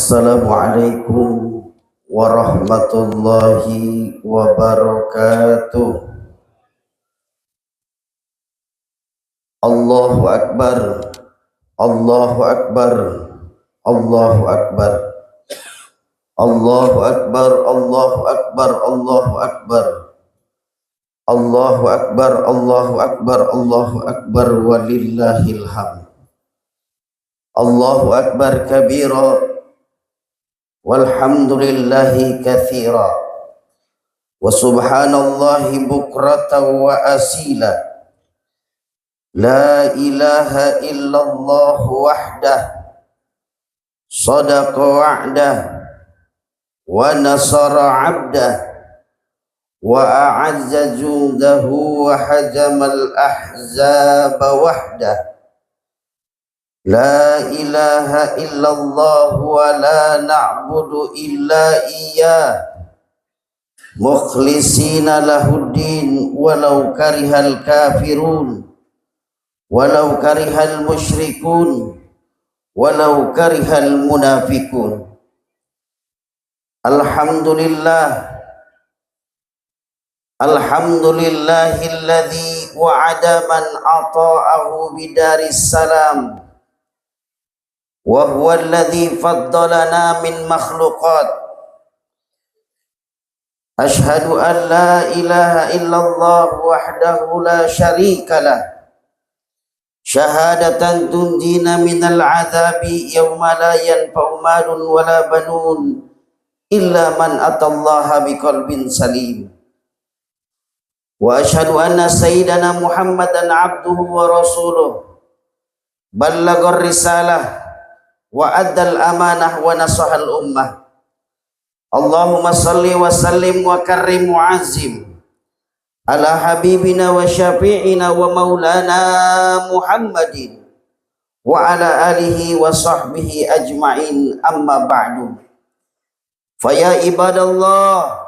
Assalamualaikum warahmatullahi wabarakatuh. Allahu Akbar, Allahu Akbar, Allahu Akbar, Allahu Akbar, Allahu Akbar, Allahu Akbar, Allahu Akbar, Allahu Akbar, Allahu Akbar, walillahil hamd. Allahu Akbar kabira, walhamdulillahi katsira, wa subhanallahi bukratan wa asila. La ilaha illallah wahdah, sadaqa wa'dah, wa nasara 'abdah, wa a'azza judahu wa hajamal ahzaba wahdah. La ilaha illallah wa la na'budu illa iyyah, mukhlisina lahuddin walau karihal kafirun, walau karihal musyrikun, walau karihal munafikun. Alhamdulillah, alhamdulillahilladzi wa'ada man ata'ahu bidaris salam, wa huwa alladzi faddalana min makhluqat. Ashhadu an la ilaha illallah wahdahu la syarika lah, syahadatan tunjina minal azabi yawma la yanfa'u malun wala banun illa man atallaha biqalbin salim. Wa ashhadu anna sayyidana Muhammadan abduhu wa rasuluh, ballaghar risalah wa addal amanah wa nasahal ummah. Allahumma salli wa sallim wa karrim mu'azzim ala habibina wa syafi'ina wa maulana Muhammadin wa ala alihi wa sahbihi ajma'in, amma ba'du. Faya ibadallah,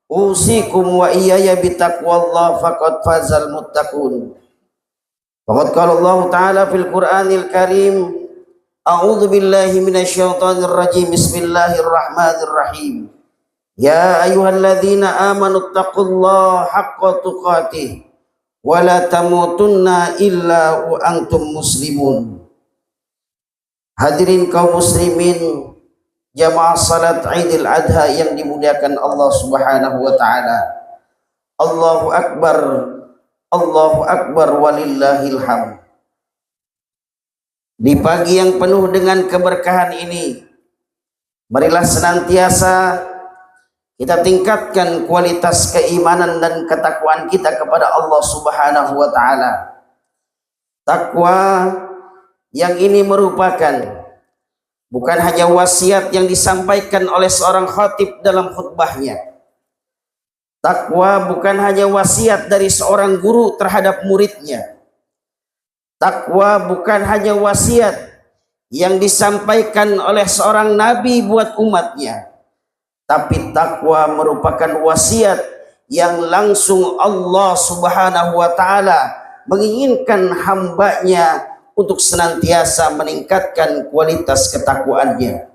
usikum wa iyaya bitaqwallah faqad fazal muttaqun. Faqad qala Allah ta'ala fil Qur'anil Karim, a'udzu billahi minasyaitonir rajim, bismillahirrahmanirrahim. Ya ayyuhalladzina amanu taqullaha haqqa tuqatih wa la tamutunna illa wa antum muslimun. Hadirin kaum muslimin, jamaah salat Idul Adha yang dimuliakan Allah Subhanahu wa taala. Allahu Akbar, Allahu Akbar, walillahil hamd. Di pagi yang penuh dengan keberkahan ini, marilah senantiasa kita tingkatkan kualitas keimanan dan ketakwaan kita kepada Allah Subhanahu wa taala. Takwa yang ini merupakan bukan hanya wasiat yang disampaikan oleh seorang khatib dalam khutbahnya. Takwa bukan hanya wasiat dari seorang guru terhadap muridnya. Takwa bukan hanya wasiat yang disampaikan oleh seorang nabi buat umatnya, tapi takwa merupakan wasiat yang langsung Allah Subhanahu wa taala menginginkan hambanya untuk senantiasa meningkatkan kualitas ketakwaannya.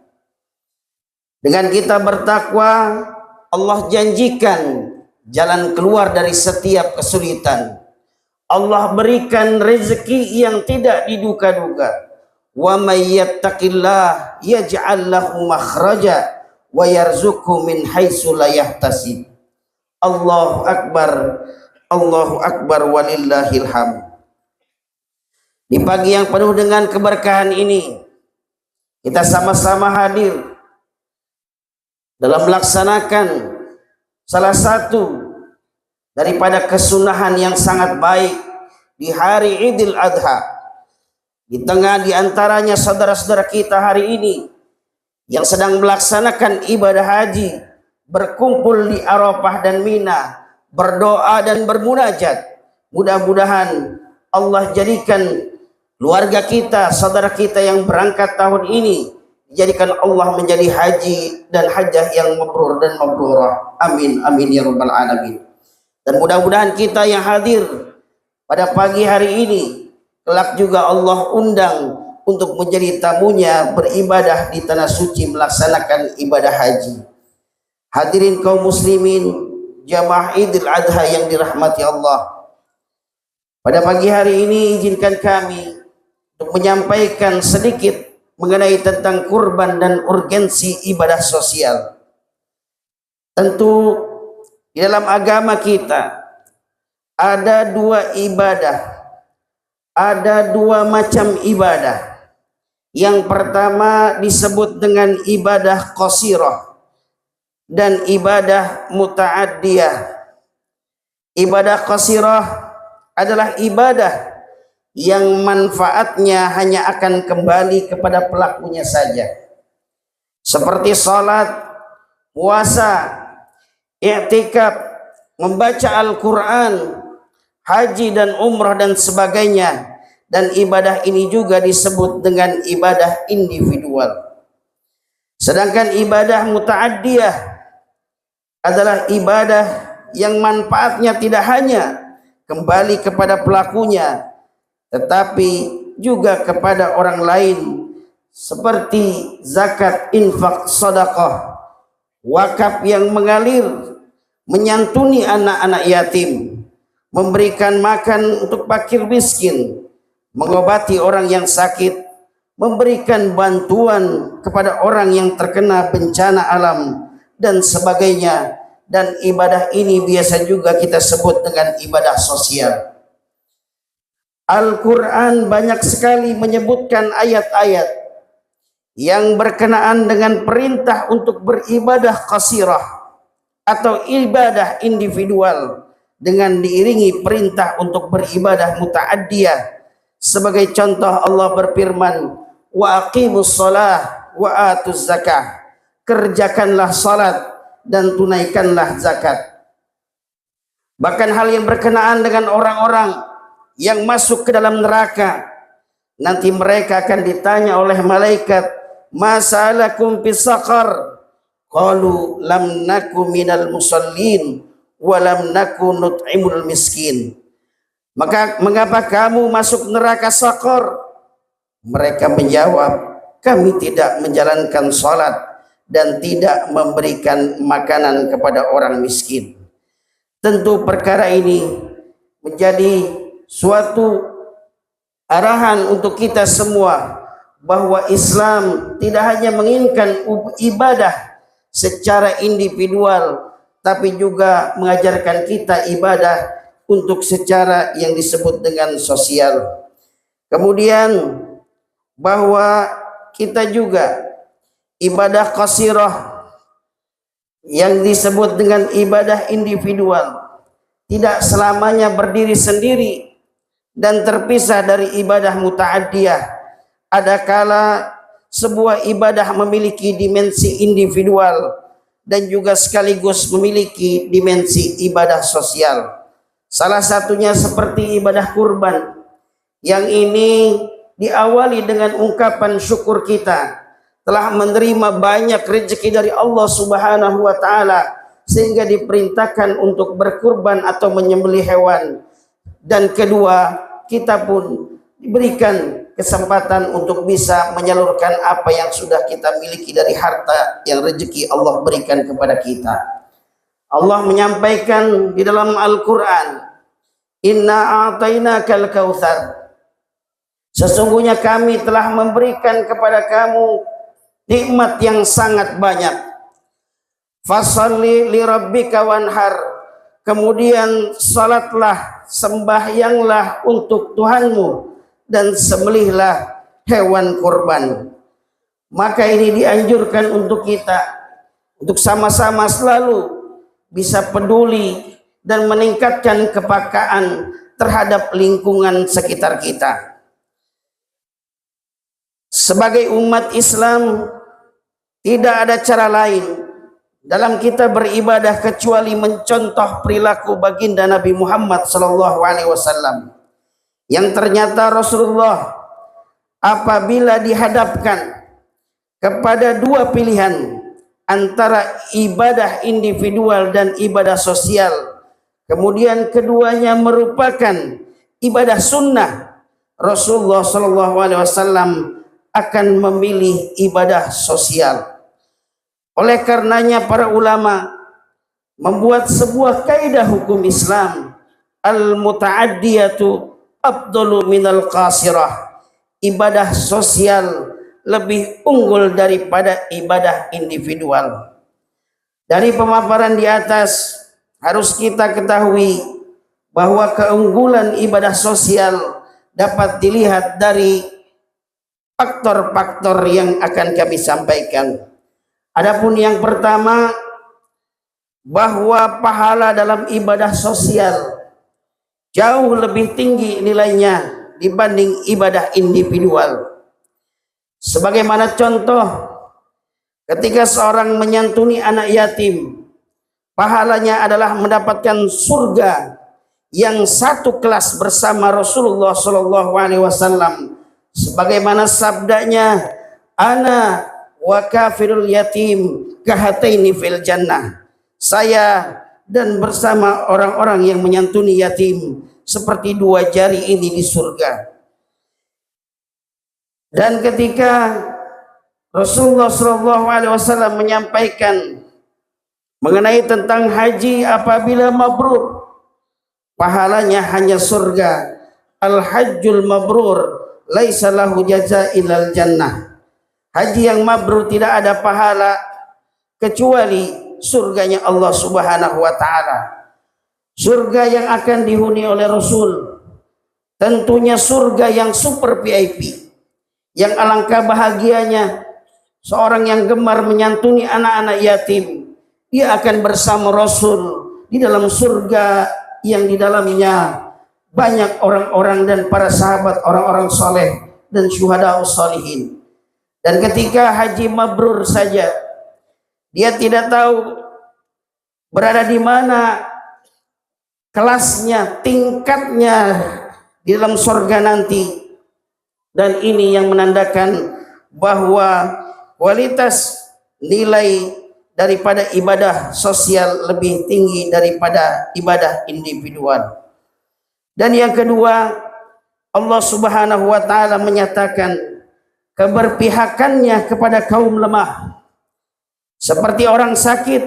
Dengan kita bertakwa, Allah janjikan jalan keluar dari setiap kesulitan. Allah berikan rezeki yang tidak diduga-duga. Wa may yattaqillah yaj'al lahu makhraja wa yarzuqhu min haitsu la yahtasib. Allahu Akbar, Allahu Akbar, walillahil hamd. Di pagi yang penuh dengan keberkahan ini, kita sama-sama hadir dalam melaksanakan salah satu daripada kesunahan yang sangat baik di hari Idul Adha. Di tengah di antaranya saudara-saudara kita hari ini yang sedang melaksanakan ibadah haji, berkumpul di Arafah dan Mina, berdoa dan bermunajat. Mudah-mudahan Allah jadikan keluarga kita, saudara kita yang berangkat tahun ini, jadikan Allah menjadi haji dan hajjah yang mabrur dan mabrurah. Amin, amin ya rabbal alamin. Dan mudah-mudahan kita yang hadir pada pagi hari ini, kelak juga Allah undang untuk menjadi tamunya beribadah di tanah suci melaksanakan ibadah haji. Hadirin kaum muslimin, jamaah Idul Adha yang dirahmati Allah. Pada pagi hari ini izinkan kami untuk menyampaikan sedikit mengenai tentang kurban dan urgensi ibadah sosial. Tentu di dalam agama kita ada dua ibadah, ada dua macam ibadah. Yang pertama disebut dengan ibadah qasirah dan ibadah muta'addiyah. Ibadah qasirah adalah ibadah yang manfaatnya hanya akan kembali kepada pelakunya saja. Seperti salat, puasa, i'tikaf, membaca Al-Quran, haji dan umrah dan sebagainya. Dan ibadah ini juga disebut dengan ibadah individual. Sedangkan ibadah muta'addiyah adalah ibadah yang manfaatnya tidak hanya kembali kepada pelakunya, tetapi juga kepada orang lain, seperti zakat, infak, sedekah, wakaf yang mengalir, menyantuni anak-anak yatim, memberikan makan untuk fakir miskin, mengobati orang yang sakit, memberikan bantuan kepada orang yang terkena bencana alam dan sebagainya. Dan ibadah ini biasa juga kita sebut dengan ibadah sosial. Al-Quran banyak sekali menyebutkan ayat-ayat yang berkenaan dengan perintah untuk beribadah qasirah atau ibadah individual dengan diiringi perintah untuk beribadah muta'addiyah. Sebagai contoh Allah berfirman, wa aqimus shalah wa atuz zakah, kerjakanlah salat dan tunaikanlah zakat. Bahkan hal yang berkenaan dengan orang-orang yang masuk ke dalam neraka, nanti mereka akan ditanya oleh malaikat, masalakum fis saqar, qalu lam naku minal musallin wa lam naku nut'imul miskin. Maka mengapa kamu masuk neraka saqar? Mereka menjawab, kami tidak menjalankan salat dan tidak memberikan makanan kepada orang miskin. Tentu perkara ini menjadi suatu arahan untuk kita semua bahwa Islam tidak hanya menginginkan ibadah secara individual, tapi juga mengajarkan kita ibadah untuk secara yang disebut dengan sosial. Kemudian bahwa kita juga ibadah qasirah yang disebut dengan ibadah individual tidak selamanya berdiri sendiri dan terpisah dari ibadah muta'addiyah. Adakala sebuah ibadah memiliki dimensi individual dan juga sekaligus memiliki dimensi ibadah sosial. Salah satunya seperti ibadah kurban, yang ini diawali dengan ungkapan syukur kita telah menerima banyak rezeki dari Allah Subhanahu wa taala sehingga diperintahkan untuk berkurban atau menyembelih hewan. Dan kedua, kita pun diberikan kesempatan untuk bisa menyalurkan apa yang sudah kita miliki dari harta yang rezeki Allah berikan kepada kita. Allah menyampaikan di dalam Al-Quran, inna a'tainakal kautsar, sesungguhnya kami telah memberikan kepada kamu nikmat yang sangat banyak. Fasalli li rabbika wanhar, kemudian salatlah, sembahyanglah untuk Tuhanmu dan sembelihlah hewan kurban. Maka ini dianjurkan untuk kita untuk sama-sama selalu bisa peduli dan meningkatkan kepekaan terhadap lingkungan sekitar kita. Sebagai umat Islam, tidak ada cara lain dalam kita beribadah kecuali mencontoh perilaku baginda Nabi Muhammad SAW, yang ternyata Rasulullah apabila dihadapkan kepada dua pilihan antara ibadah individual dan ibadah sosial, kemudian keduanya merupakan ibadah sunnah, Rasulullah SAW akan memilih ibadah sosial. Oleh karenanya para ulama membuat sebuah kaidah hukum Islam, al-muta'addiyatu afdalu minal qasirah. Ibadah sosial lebih unggul daripada ibadah individual. Dari pemaparan di atas harus kita ketahui bahwa keunggulan ibadah sosial dapat dilihat dari faktor-faktor yang akan kami sampaikan. Adapun yang pertama, bahwa pahala dalam ibadah sosial jauh lebih tinggi nilainya dibanding ibadah individual. Sebagaimana contoh, ketika seorang menyantuni anak yatim, pahalanya adalah mendapatkan surga yang satu kelas bersama Rasulullah SAW, sebagaimana sabdanya, ana wa kafirul yatim kahataini fil jannah. Saya dan bersama orang-orang yang menyantuni yatim seperti dua jari ini di surga. Dan ketika Rasulullah SAW menyampaikan mengenai tentang haji apabila mabrur, pahalanya hanya surga. Al-hajjul mabrur laisa lahu jaza ilal jannah. Haji yang mabrur tidak ada pahala kecuali surganya Allah Subhanahu wa taala. Surga yang akan dihuni oleh Rasul tentunya surga yang super VIP, yang alangkah bahagianya seorang yang gemar menyantuni anak-anak yatim. Dia akan bersama Rasul di dalam surga yang di dalamnya banyak orang-orang dan para sahabat orang-orang soleh dan syuhada sholihin. Dan ketika haji mabrur saja, dia tidak tahu berada di mana kelasnya, tingkatnya di dalam surga nanti. Dan ini yang menandakan bahwa kualitas nilai daripada ibadah sosial lebih tinggi daripada ibadah individual. Dan yang kedua, Allah Subhanahu wa taala menyatakan keberpihakannya kepada kaum lemah, seperti orang sakit,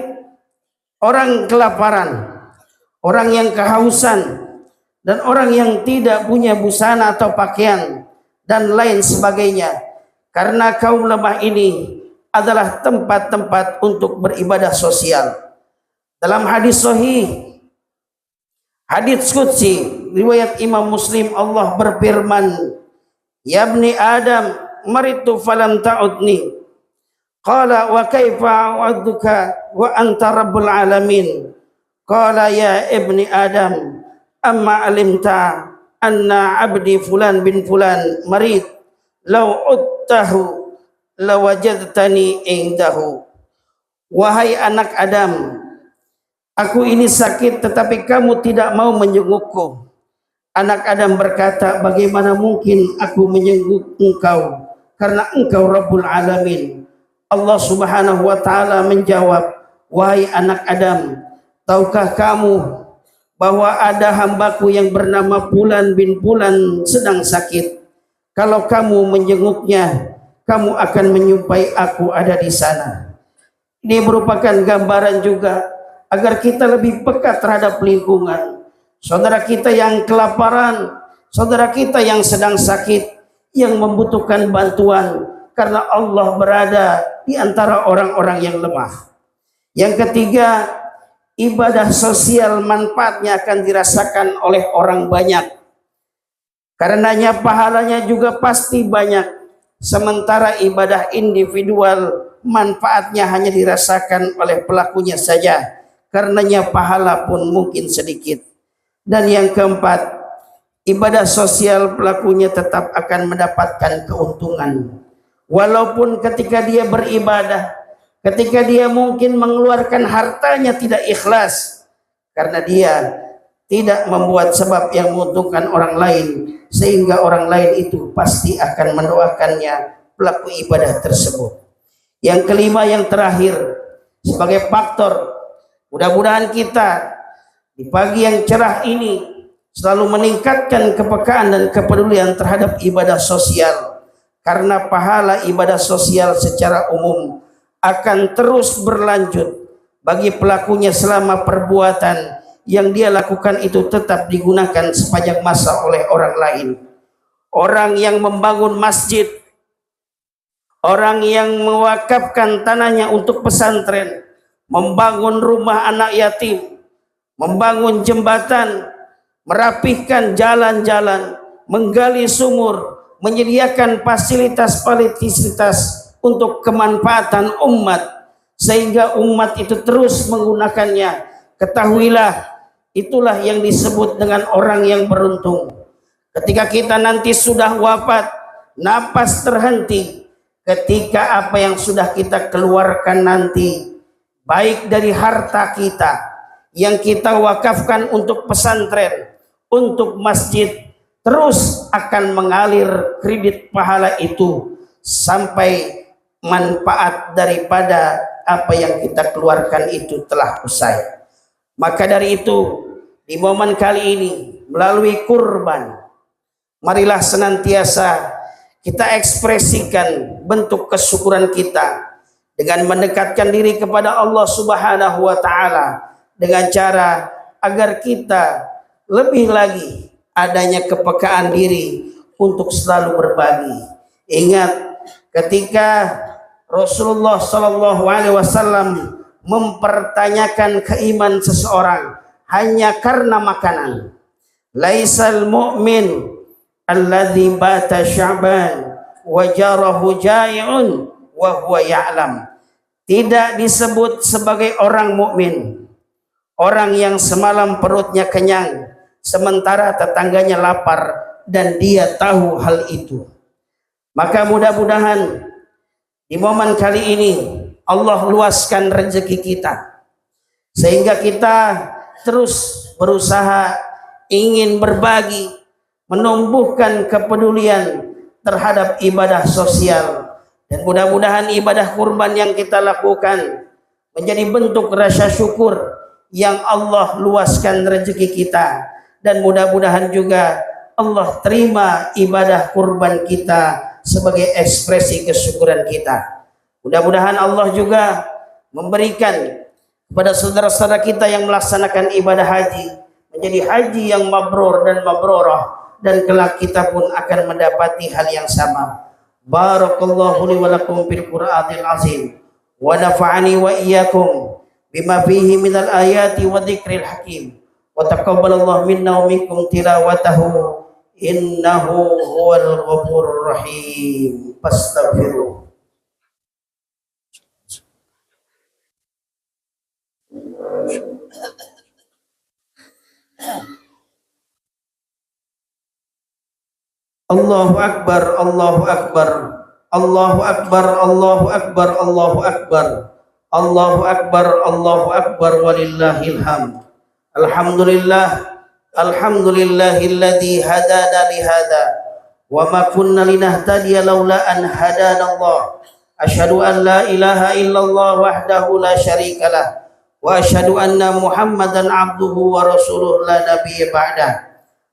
orang kelaparan, orang yang kehausan, dan orang yang tidak punya busana atau pakaian dan lain sebagainya. Karena kaum lemah ini adalah tempat-tempat untuk beribadah sosial. Dalam hadis sahih, hadits qudsi riwayat Imam Muslim, Allah berfirman, ya ibni Adam maritu falam ta'udni. Qala wa kaifa a'udzuka wa anta rabbul alamin. Qala ya ibni Adam amma alimta anna abdi fulan bin fulan marid law uttahu lawajadtani indahu. Wahai anak Adam, aku ini sakit tetapi kamu tidak mau menjengukku. Anak Adam berkata, bagaimana mungkin aku menjenguk engkau, karena engkau Rabbul Alamin. Allah Subhanahu wa taala menjawab, wahai anak Adam, tahukah kamu bahwa ada hambaku yang bernama Fulan bin Fulan sedang sakit? Kalau kamu menjenguknya, kamu akan menyumpai aku ada di sana. Ini merupakan gambaran juga agar kita lebih peka terhadap lingkungan. Saudara kita yang kelaparan, saudara kita yang sedang sakit, yang membutuhkan bantuan, karena Allah berada di antara orang-orang yang lemah. Yang ketiga, ibadah sosial manfaatnya akan dirasakan oleh orang banyak. Karenanya pahalanya juga pasti banyak. Sementara ibadah individual manfaatnya hanya dirasakan oleh pelakunya saja, karenanya pahala pun mungkin sedikit. Dan yang keempat, ibadah sosial pelakunya tetap akan mendapatkan keuntungan. Walaupun ketika dia beribadah, ketika dia mungkin mengeluarkan hartanya tidak ikhlas, karena dia tidak membuat sebab yang menguntungkan orang lain, sehingga orang lain itu pasti akan mendoakannya pelaku ibadah tersebut. Yang kelima, yang terakhir, sebagai faktor, mudah-mudahan kita di pagi yang cerah ini selalu meningkatkan kepekaan dan kepedulian terhadap ibadah sosial, karena pahala ibadah sosial secara umum akan terus berlanjut bagi pelakunya selama perbuatan yang dia lakukan itu tetap digunakan sepanjang masa oleh orang lain. Orang yang membangun masjid, orang yang mewakafkan tanahnya untuk pesantren, membangun rumah anak yatim, membangun jembatan, merapihkan jalan-jalan, menggali sumur, menyediakan fasilitas-fasilitas untuk kemanfaatan umat, sehingga umat itu terus menggunakannya. Ketahuilah, itulah yang disebut dengan orang yang beruntung. Ketika kita nanti sudah wafat, napas terhenti, ketika apa yang sudah kita keluarkan nanti, baik dari harta kita yang kita wakafkan untuk pesantren, untuk masjid, terus akan mengalir kredit pahala itu sampai manfaat daripada apa yang kita keluarkan itu telah usai. Maka dari itu, di momen kali ini melalui kurban, marilah senantiasa kita ekspresikan bentuk kesyukuran kita dengan mendekatkan diri kepada Allah Subhanahu wa taala dengan cara agar kita lebih lagi adanya kepekaan diri untuk selalu berbagi. Ingat ketika Rasulullah Shallallahu Alaihi Wasallam mempertanyakan keimanan seseorang hanya karena makanan, laisal mu'min alladzi bata sya'ban wa jarahu jai'un wa huwa ya'lam. Tidak disebut sebagai orang mukmin orang yang semalam perutnya kenyang sementara tetangganya lapar dan dia tahu hal itu. Maka mudah-mudahan di momen kali ini Allah luaskan rezeki kita sehingga kita terus berusaha ingin berbagi, menumbuhkan kepedulian terhadap ibadah sosial, dan mudah-mudahan ibadah kurban yang kita lakukan menjadi bentuk rasa syukur yang Allah luaskan rezeki kita, dan mudah-mudahan juga Allah terima ibadah kurban kita sebagai ekspresi kesyukuran kita. Mudah-mudahan Allah juga memberikan kepada saudara-saudara kita yang melaksanakan ibadah haji menjadi haji yang mabrur dan mabrurah, dan kelak kita pun akan mendapati hal yang sama. Barakallahu li wa lakum fil Qur'anil azim wa nafa'ani wa iyyakum bima fihi minal ayati wa dzikril hakim wa taqabbalallahu minna wa minkum tilawatahu innahu huwal ghafurur rahim. Fastaghfiruh. Allahu akbar, Allahu akbar, Allahu akbar, Allahu akbar, Allahu akbar, Allahu akbar, Allahu akbar, walillahil hamd. Alhamdulillah, alhamdulillahilladzi hadana li hada wa ma kunna linahtadiya laula an hadana Allah. Asyhadu an la ilaha illallah wahdahu la syarikalah wa asyhadu anna Muhammadan abduhu wa rasuluhu la nabiyya ba'dah.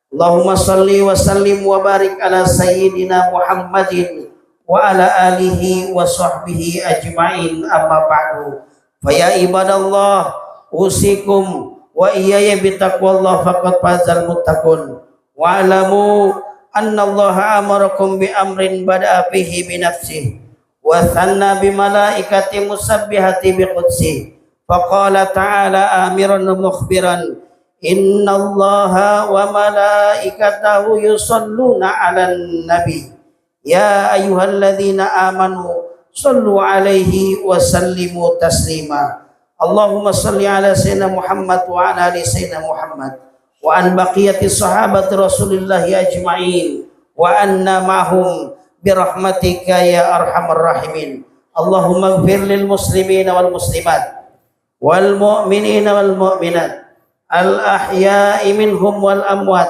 Allahumma salli wa sallim wa barik ala sayyidina Muhammadin wa ala alihi wa sahbihi ajma'in, amma ba'du. Fa ya ibadallah usikum wa iyaya bitaqwallah faqad fazal muttaqun wa alamu anna Allah amarakum bi amrin bada'a bihi bi nafsihi wa thanna bi malaikati musabbihati bi qudsi. Faqala ta'ala amiran mukhbiran inna allaha wa malaikatahu yusalluna 'alan nabi ya ayyuhalladzina amanu sallu 'alaihi wa sallimu taslima. Allahumma salli 'ala sayyidina Muhammad wa 'ala ali sayyidina Muhammad wa an baqiyati sahabati Rasulillah ajma'in wa anna ma'hum bi rahmatika ya arhamar rahimin. Allahumma ighfir lil muslimina wal muslimat wal mu'minina wal mu'minat al ahya'i minhum wal amwat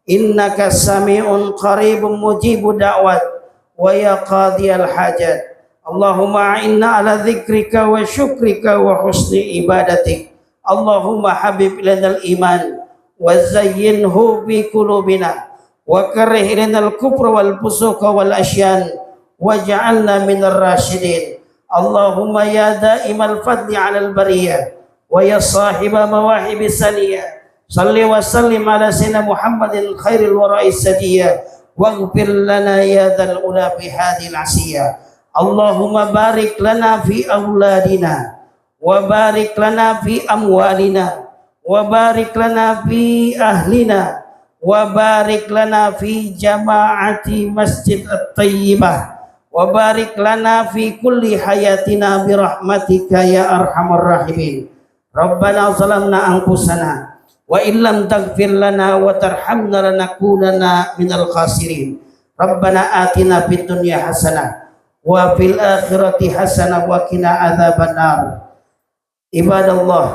innaka sami'un qaribun mujibu da'wat wa ya qadiyal hajat. Allahumma a'inna ala dzikrika wa syukrika wa husni ibadatik. Allahumma habib ilanal iman wa zayyinhu bi qulubina wa karrih ilanal kufra wal fusuqa wal asyan waj'alna minar rasyidin. Allahumma ya da'imal fadli 'alal bariyah wa ya sahiba mawahibis saniyah, salli wa sallim ala sayyidina Muhammadin khairil wara'is sadiyah, waghfir lana ya dzal ula fi hadhil 'asiyah. Allahumma barik lana fi auladina wa barik lana fi amwalina wa barik lana fi ahlina wa barik lana fi jama'ati masjid at-tayyibah wa barik lana fi kulli hayatina bi rahmatika ya arhamar rahimin. Rabbana zalamna anfusana wa illam taghfir lana wa tarhamna lanakunanna minal khasirin. Rabbana atina fid dunya hasanah wa fil akhirati hasanah wa qina adzabannar. Ibadallah,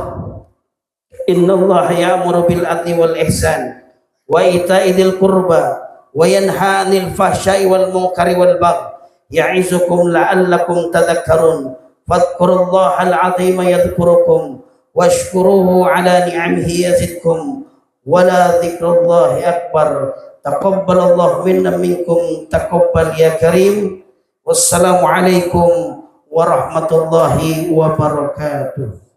innallaha ya'muru bil adli wal ihsan wa ita'i dzil qurba wa yanha 'anil fahsya'i wal munkari wal baghi ya'izukum la'allakum tadhakkarun. Fadhkurullahal 'azima yadhkurukum washkuruhu 'ala ni'amihi yazidkum wa la dzikrullahi akbar. Taqabbalallahu minna minkum taqabbal ya karim. Wassalamu alaikum warahmatullahi wabarakatuh.